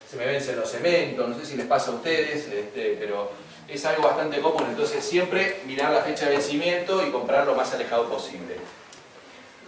se me vencen los cementos, no sé si les pasa a ustedes, pero es algo bastante común. Entonces siempre mirar la fecha de vencimiento y comprar lo más alejado posible.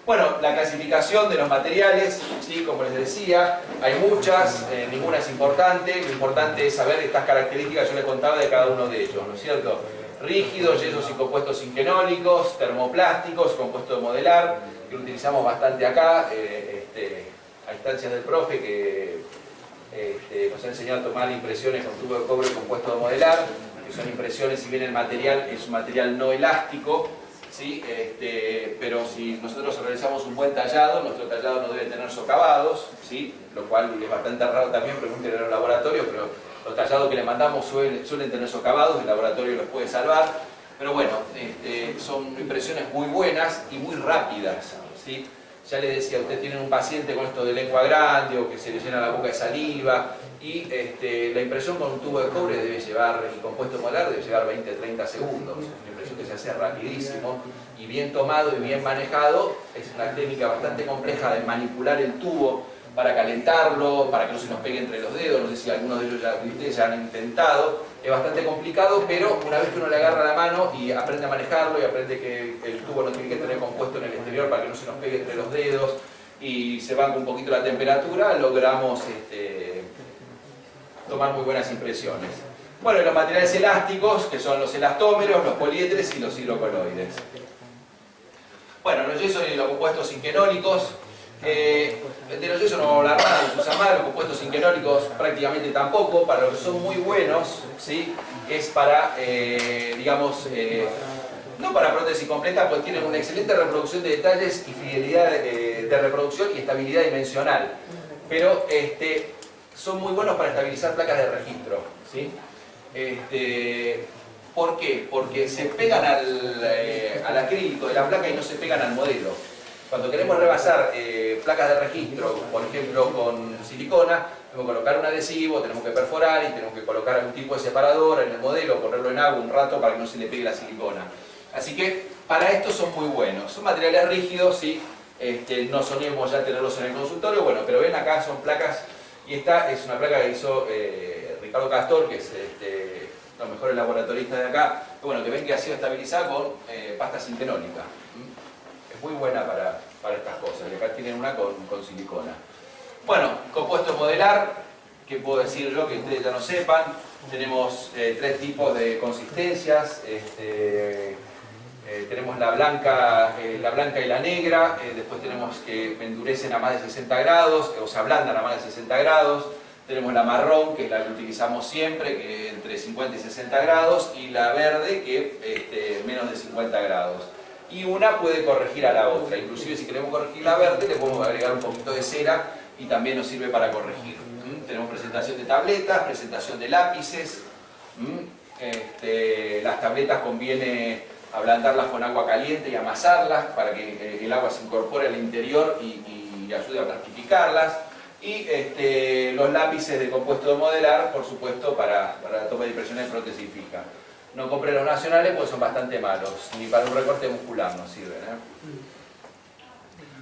Bueno, la clasificación de los materiales, ¿sí? Como les decía, hay muchas, ninguna es importante. Lo importante es saber estas características, yo les contaba de cada uno de ellos, ¿no es cierto? Rígidos, yesos y compuestos inquenólicos, termoplásticos, compuesto de modelar, que lo utilizamos bastante acá, a instancias del profe que nos ha enseñado a tomar impresiones con tubo de cobre compuesto de modelar, que son impresiones, si bien el material es un material no elástico, ¿sí? Pero si nosotros realizamos un buen tallado, nuestro tallado no debe tener socavados, ¿sí? Lo cual es bastante raro también, pregunten en el laboratorio, pero los tallados que le mandamos suelen tener socavados, el laboratorio los puede salvar, pero bueno, son impresiones muy buenas y muy rápidas, ¿sí? Ya les decía, ustedes tienen un paciente con esto de lengua grande o que se le llena la boca de saliva y la impresión con un tubo de cobre debe llevar, y compuesto molar debe llevar 20-30 segundos. Es una impresión que se hace rapidísimo y bien tomado y bien manejado. Es una técnica bastante compleja de manipular el tubo para calentarlo, para que no se nos pegue entre los dedos. No sé si algunos de ellos ustedes ya han intentado. Es bastante complicado, pero una vez que uno le agarra la mano y aprende a manejarlo y aprende que el tubo no tiene que tener compuesto en el exterior para que no se nos pegue entre los dedos y se banca un poquito la temperatura, logramos tomar muy buenas impresiones. Bueno, y los materiales elásticos, que son los elastómeros, los poliéteres y los hidrocoloides. Bueno, los yesos y los compuestos inquenólicos. De los yesos no vamos a hablar nada, los usan más, los compuestos inquenólicos prácticamente tampoco. Para los que son muy buenos, ¿sí? Es para, digamos, no para prótesis completa, pues tienen una excelente reproducción de detalles y fidelidad de reproducción y estabilidad dimensional. Pero son muy buenos para estabilizar placas de registro, ¿sí? ¿Por qué? Porque se pegan al acrílico de la placa y no se pegan al modelo. Cuando queremos rebasar placas de registro, por ejemplo con silicona, tenemos que colocar un adhesivo, tenemos que perforar y tenemos que colocar algún tipo de separador en el modelo, ponerlo en agua un rato para que no se le pegue la silicona. Así que para esto son muy buenos. Son materiales rígidos, ¿sí? No solemos ya tenerlos en el consultorio, bueno, pero ven acá son placas, y esta es una placa que hizo Ricardo Castor, que es los mejores laboratoristas de acá, que, bueno, que ven que ha sido estabilizada con pasta sintenólica. Es muy buena para estas cosas, y acá tienen una con silicona. Bueno, compuesto modelar, ¿qué puedo decir yo que ustedes ya no sepan? Tenemos tres tipos de consistencias. Tenemos la blanca y la negra, después tenemos que endurecen a más de 60 grados, o se ablandan a más de 60 grados. Tenemos la marrón, que es la que utilizamos siempre, que entre 50 y 60 grados, y la verde, que menos de 50 grados. Y una puede corregir a la otra, inclusive si queremos corregir la verde, le podemos agregar un poquito de cera y también nos sirve para corregir. Tenemos presentación de tabletas, presentación de lápices. Las tabletas conviene ablandarlas con agua caliente y amasarlas para que el agua se incorpore al interior y ayude a plastificarlas. Y los lápices de compuesto de modelar, por supuesto, para la toma de impresiones de prótesis fija. No compren los nacionales porque son bastante malos, ni para un recorte muscular no sirven.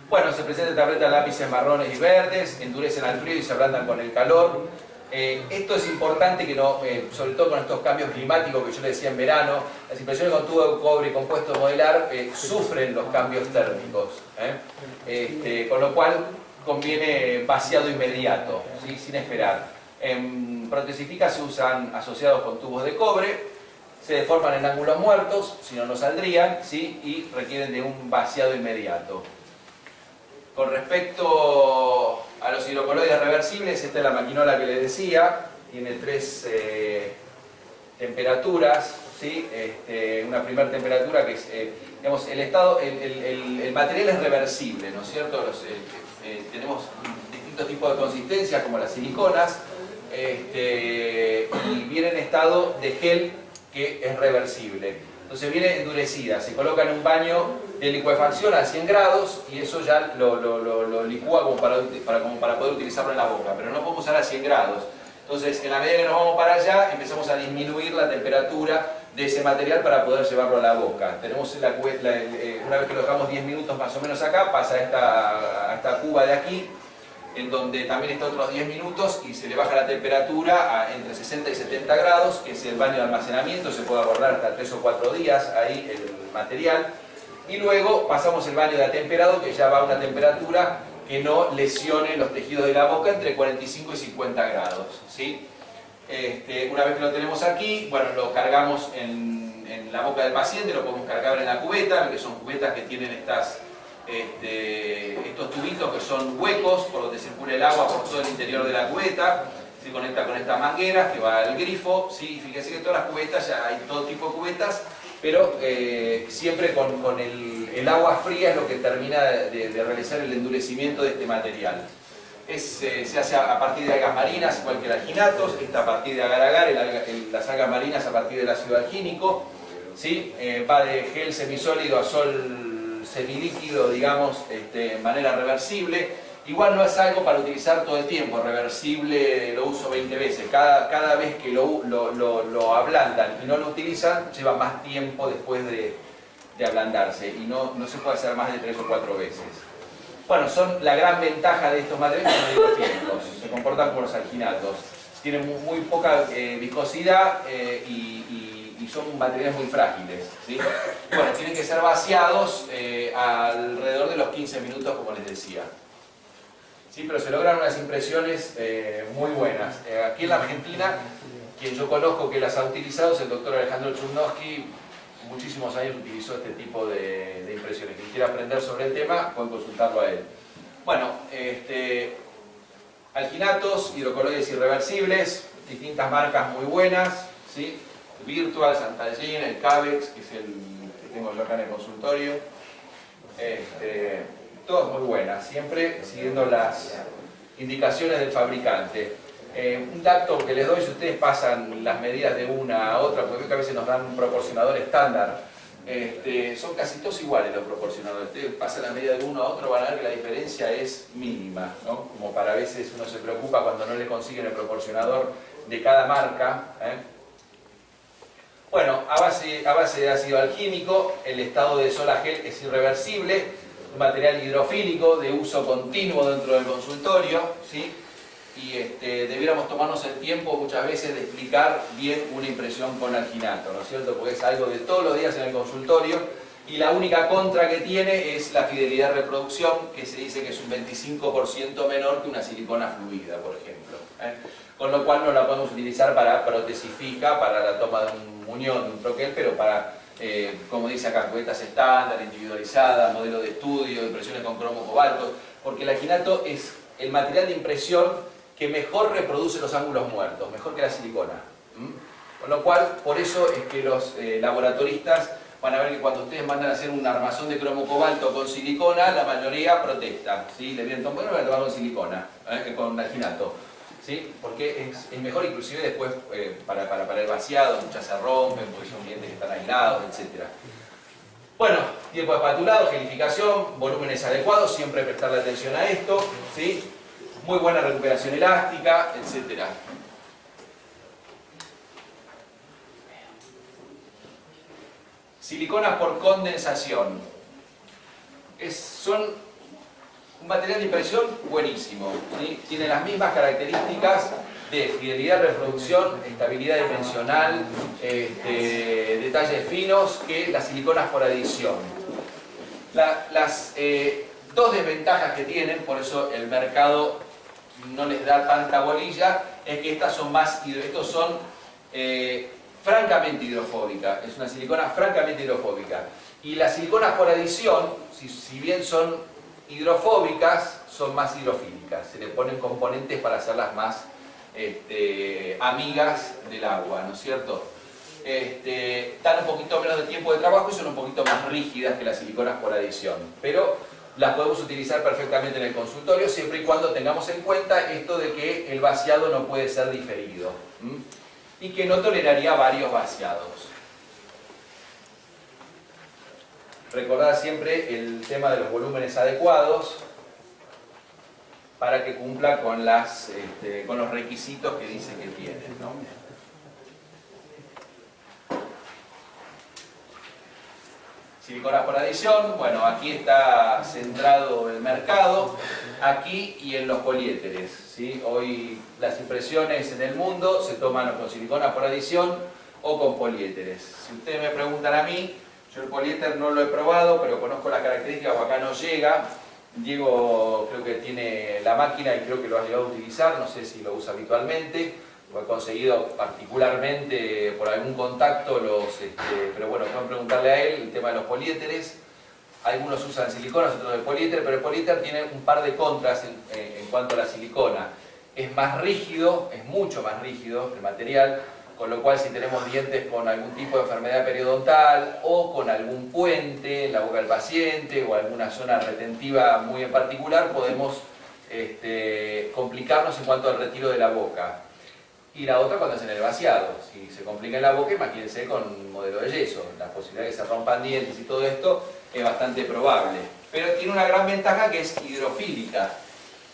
Bueno, se presentan tabletas de lápices marrones y verdes, endurecen al frío y se ablandan con el calor. Esto es importante que no, sobre todo con estos cambios climáticos que yo les decía en verano, las impresiones con tubo de cobre y compuesto de modelar sufren los cambios térmicos, con lo cual conviene vaciado inmediato, ¿sí? Sin esperar. En prótesis fija se usan asociados con tubos de cobre, se deforman en ángulos muertos, si no, no saldrían, ¿sí? Y requieren de un vaciado inmediato. Con respecto a los hidrocoloides reversibles, esta es la maquinola que les decía, tiene tres temperaturas, ¿sí? Una primera temperatura que es, digamos, el material es reversible, ¿no es cierto? Tenemos distintos tipos de consistencias como las siliconas, y viene en estado de gel que es reversible. Entonces viene endurecida, se coloca en un baño de licuefacción a 100 grados y eso ya lo licúa como para poder utilizarlo en la boca, pero no podemos usar a 100 grados. Entonces, en la medida que nos vamos para allá, empezamos a disminuir la temperatura de ese material para poder llevarlo a la boca. Tenemos una vez que lo dejamos 10 minutos más o menos acá, pasa a esta cuba de aquí, en donde también está otros 10 minutos y se le baja la temperatura a entre 60 y 70 grados, que es el baño de almacenamiento, se puede guardar hasta 3 o 4 días ahí el material. Y luego pasamos el baño de atemperado, que ya va a una temperatura que no lesione los tejidos de la boca, entre 45 y 50 grados, ¿sí? Una vez que lo tenemos aquí, bueno, lo cargamos en la boca del paciente, lo podemos cargar en la cubeta, que son cubetas que tienen estos tubitos que son huecos por donde circula el agua por todo el interior de la cubeta. Se conecta con estas mangueras que va al grifo, ¿sí? Fíjense que todas las cubetas, ya hay todo tipo de cubetas, pero siempre con el agua fría es lo que termina de realizar el endurecimiento de este material. Se hace a partir de algas marinas, igual que el alginatos, esta a partir de agar-agar, las algas marinas a partir del ácido algínico, ¿sí? Va de gel semisólido a sol semilíquido, digamos, de manera reversible. Igual no es algo para utilizar todo el tiempo, reversible lo uso 20 veces. Cada vez que lo ablandan y no lo utilizan, lleva más tiempo después de ablandarse y no se puede hacer más de 3 o 4 veces. Bueno, son la gran ventaja de estos materiales, son hidrofílicos, se comportan como los alginatos. Tienen muy poca viscosidad y son materiales muy frágiles, ¿sí? Bueno, tienen que ser vaciados alrededor de los 15 minutos, como les decía. Sí, pero se logran unas impresiones muy buenas. Aquí en la Argentina, quien yo conozco que las ha utilizado es el doctor Alejandro Chudnovsky. Muchísimos años utilizó este tipo de impresiones. Quien quiera aprender sobre el tema, pueden consultarlo a él. Bueno, alginatos, hidrocoloides irreversibles, distintas marcas muy buenas, ¿sí? Virtual, Santallín, el Cavex, que es el que tengo yo acá en el consultorio. Todas muy buenas, siempre siguiendo las indicaciones del fabricante. Un dato que les doy, si ustedes pasan las medidas de una a otra, porque veo que a veces nos dan un proporcionador estándar, son casi todos iguales los proporcionadores. Ustedes pasan la medida de uno a otro, van a ver que la diferencia es mínima, ¿no? Como para a veces uno se preocupa cuando no le consiguen el proporcionador de cada marca, Bueno, a base de ácido alquímico, el estado de Solagel es irreversible, un material hidrofílico de uso continuo dentro del consultorio, ¿sí? Y debiéramos tomarnos el tiempo muchas veces de explicar bien una impresión con alginato, ¿no es cierto? Porque es algo de todos los días en el consultorio y la única contra que tiene es la fidelidad de reproducción, que se dice que es un 25% menor que una silicona fluida, por ejemplo. Con lo cual no la podemos utilizar para prótesis fija, para la toma de un muñón, de un troquel, pero para, como dice acá, cubetas estándar, individualizadas, modelo de estudio, impresiones con cromo cobalto, porque el alginato es el material de impresión que mejor reproduce los ángulos muertos, mejor que la silicona. Con lo cual, por eso es que los laboratoristas van a ver que cuando ustedes mandan a hacer un armazón de cromo cobalto con silicona, la mayoría protesta, ¿sí? Le vienen bueno, voy a tomar con silicona, con alginato, ¿sí? Porque es mejor inclusive después para el vaciado, muchas se rompen porque son clientes que están aislados, etc. Bueno, tiempo de espatulado, gelificación, volúmenes adecuados, siempre prestarle atención a esto, ¿sí? Muy buena recuperación elástica, etc. Siliconas por condensación. Son un material de impresión buenísimo, ¿sí? Tiene las mismas características de fidelidad de reproducción, estabilidad dimensional, detalles finos que las siliconas por adición. Las dos desventajas que tienen, por eso el mercado no les da tanta bolilla, es que estos son francamente hidrofóbicas, es una silicona francamente hidrofóbica. Y las siliconas por adición, si bien son hidrofóbicas, son más hidrofílicas, se le ponen componentes para hacerlas más amigas del agua, ¿no es cierto? Dan un poquito menos de tiempo de trabajo y son un poquito más rígidas que las siliconas por adición, pero las podemos utilizar perfectamente en el consultorio siempre y cuando tengamos en cuenta esto de que el vaciado no puede ser diferido y que no toleraría varios vaciados. Recordar siempre el tema de los volúmenes adecuados para que cumpla con los requisitos que dice que tienen, ¿no? Siliconas por adición, bueno, aquí está centrado el mercado. aquí y en los poliéteres, ¿sí? Hoy las impresiones en el mundo se toman o con silicona por adición o con poliéteres. Si ustedes me preguntan a mí, yo el poliéter no lo he probado, pero conozco las características, o acá no llega. Diego creo que tiene la máquina y creo que lo ha llegado a utilizar, no sé si lo usa habitualmente, lo he conseguido particularmente por algún contacto, pero bueno, pueden preguntarle a él el tema de los poliéteres. Algunos usan siliconas, otros de poliéter, pero el poliéter tiene un par de contras en cuanto a la silicona. Es más rígido, es mucho más rígido el material, con lo cual si tenemos dientes con algún tipo de enfermedad periodontal o con algún puente en la boca del paciente o alguna zona retentiva muy en particular, podemos complicarnos en cuanto al retiro de la boca. Y la otra cuando es en el vaciado. Si se complica en la boca, imagínense con un modelo de yeso. La posibilidad de que se rompan dientes y todo esto es bastante probable. Pero tiene una gran ventaja que es hidrofílica,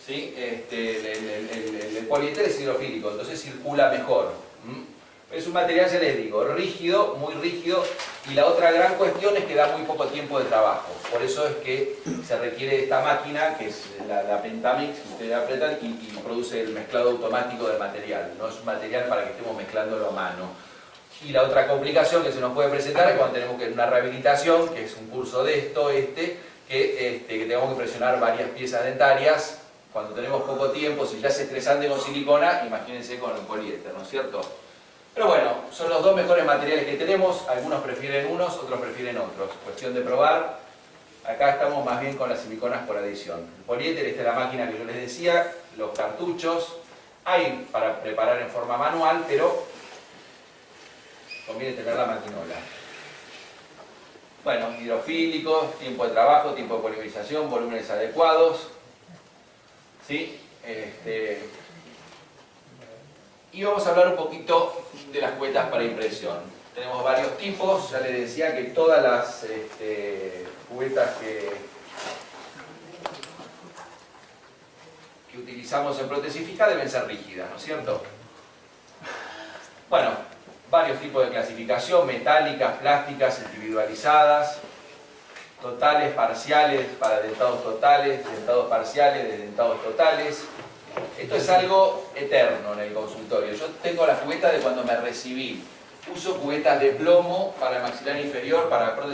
¿sí? El poliéter es hidrofílico, entonces circula mejor. Es un material, ya les digo, rígido, muy rígido, y la otra gran cuestión es que da muy poco tiempo de trabajo. Por eso es que se requiere de esta máquina, que es la Pentamix, que ustedes apretan y produce el mezclado automático del material. No es un material para que estemos mezclándolo a mano. Y la otra complicación que se nos puede presentar es cuando tenemos que una rehabilitación, que es un curso de esto, que tenemos que presionar varias piezas dentarias. Cuando tenemos poco tiempo, si ya es estresante con silicona, imagínense con el poliéster, ¿no es cierto? Pero bueno, son los dos mejores materiales que tenemos, algunos prefieren unos, otros prefieren otros. Cuestión de probar. Acá estamos más bien con las siliconas por adición. El poliéter, esta es la máquina que yo les decía, los cartuchos. Hay para preparar en forma manual, pero conviene tener la maquinola. Bueno, hidrofílicos, tiempo de trabajo, tiempo de polimerización, volúmenes adecuados. ¿Sí? Y vamos a hablar un poquito de las cubetas para impresión. Tenemos varios tipos, ya les decía que todas las cubetas que utilizamos en prótesis fija deben ser rígidas, ¿no es cierto? Bueno, varios tipos de clasificación, metálicas, plásticas, individualizadas, totales, parciales, para dentados totales, dentados parciales, desdentados totales. Esto es algo eterno en el consultorio. Yo tengo la cubeta de cuando me recibí. Uso cubetas de plomo para el maxilar inferior, para prótesis